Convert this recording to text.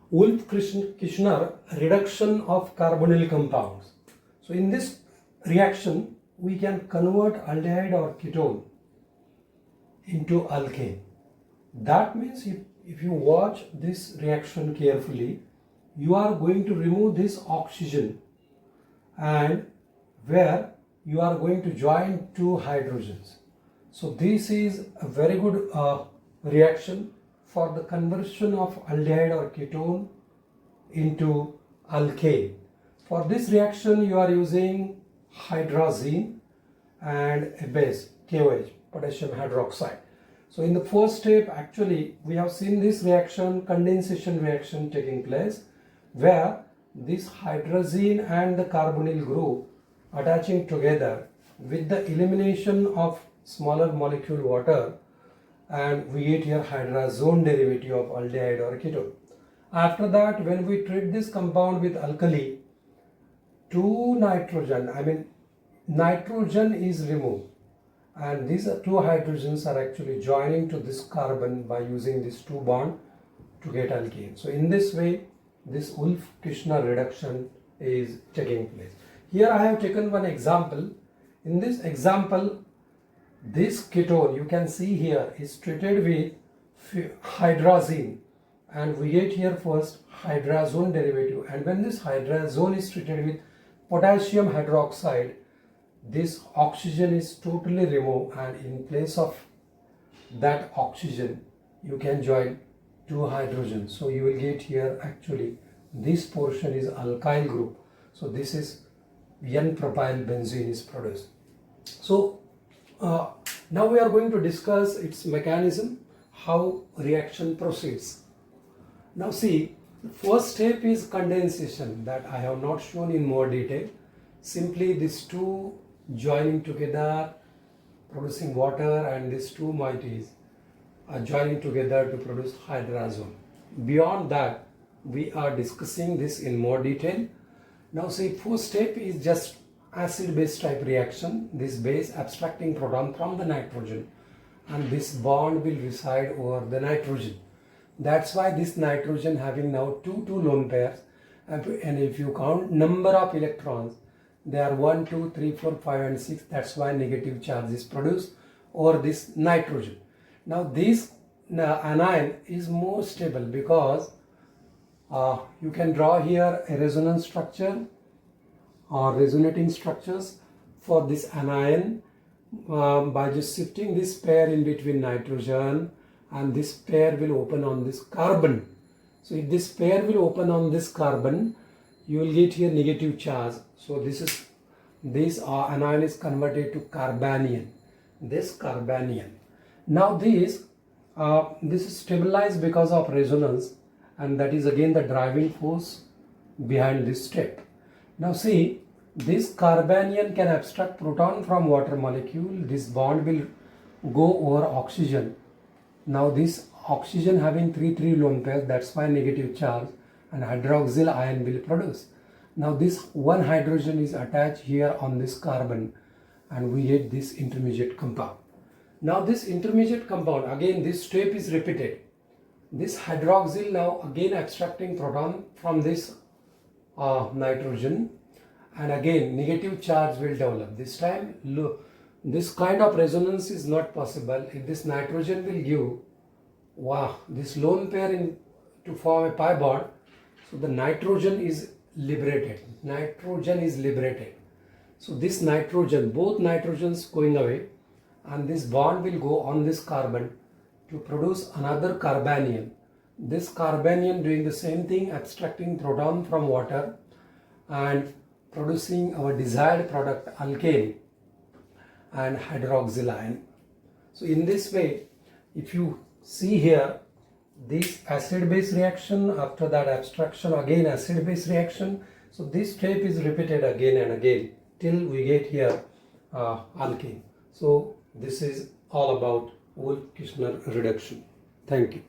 Wolff-Kishner reduction of carbonyl compounds. So in this reaction, we can convert aldehyde or ketone into alkane. That means if you watch this reaction carefully, you are going to remove this oxygen and where you are going to join two hydrogens. So this is a very good reaction for the conversion of aldehyde or ketone into alkane. For this reaction you are using hydrazine and a base KOH, potassium hydroxide. So in the first step, actually we have seen this reaction, condensation reaction taking place, where this hydrazine and the carbonyl group attaching together with the elimination of smaller molecule water, and we get here hydrazone derivative of aldehyde or ketone. After that, when we treat this compound with alkali, nitrogen is removed, and these two hydrogens are actually joining to this carbon by using this two bond to get alkane. So in this way, this Wolff-Kishner reduction is taking place. Here I have taken one example. In this example, this ketone you can see here is treated with hydrazine, and we get here first hydrazone derivative, and when this hydrazone is treated with potassium hydroxide, this oxygen is totally removed, and in place of that oxygen you can join two hydrogens. So you will get here actually this portion is alkyl group. So this is N-propyl benzene is produced. So now we are going to discuss its mechanism, how reaction proceeds. Now see, the first step is condensation, that I have not shown in more detail. Simply these two joining together producing water, and these two moieties are joining together to produce hydrazone. Beyond that, we are discussing this in more detail. Now see, first step is just acid-base type reaction. This base abstracting proton from the nitrogen, and this bond will reside over the nitrogen. That's why this nitrogen having now two lone pairs, and if you count number of electrons, they are 1, 2, 3, 4, 5 and 6. That's why negative charge is produced over this nitrogen. Now this anion is more stable because you can draw here a resonance structure or resonating structures for this anion by just shifting this pair in between nitrogen, and this pair will open on this carbon. So if this pair will open on this carbon, you will get here negative charge. So this anion is converted to carbanion. This carbanion. Now this is stabilized because of resonance, and that is again the driving force behind this step. Now see, this carbanion can abstract proton from water molecule. This bond will go over oxygen. Now this oxygen having 3 lone pairs, that's why negative charge, and hydroxyl ion will produce. Now this one hydrogen is attached here on this carbon, and we get this intermediate compound. Now this intermediate compound, again this step is repeated. This hydroxyl now again abstracting proton from this nitrogen, and again negative charge will develop. This time this kind of resonance is not possible. If this nitrogen will give this lone pair to form a pi bond, so the nitrogen is liberated. So this nitrogen, both nitrogens going away, and this bond will go on this carbon to produce another carbanion. This carbanion doing the same thing, abstracting proton from water and producing our desired product alkane and hydroxyl ion. So in this way, if you see here, this acid-base reaction, after that abstraction again acid-base reaction. So this step is repeated again and again till we get here alkane. So this is all about Wolff-Kishner reduction. Thank you.